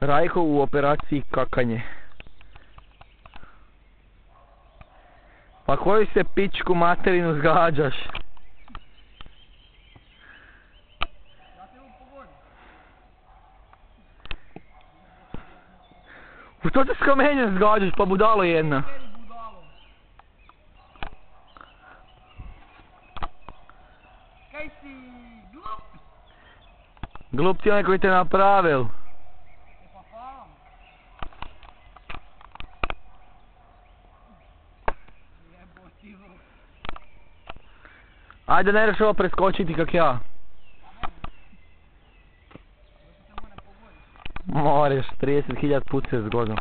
Rajko u operaciji kakanje. Pa koju se pičku materinu zgađaš? U što te s kamenjem zgađaš, pa budalo jedna? Kaj si glup? Glup ti onaj koji te napravil. Pa hvala. Jebotivo. Ajde, ne reš ovo preskočiti kak ja. Moraš, 30.000 put se zgodno.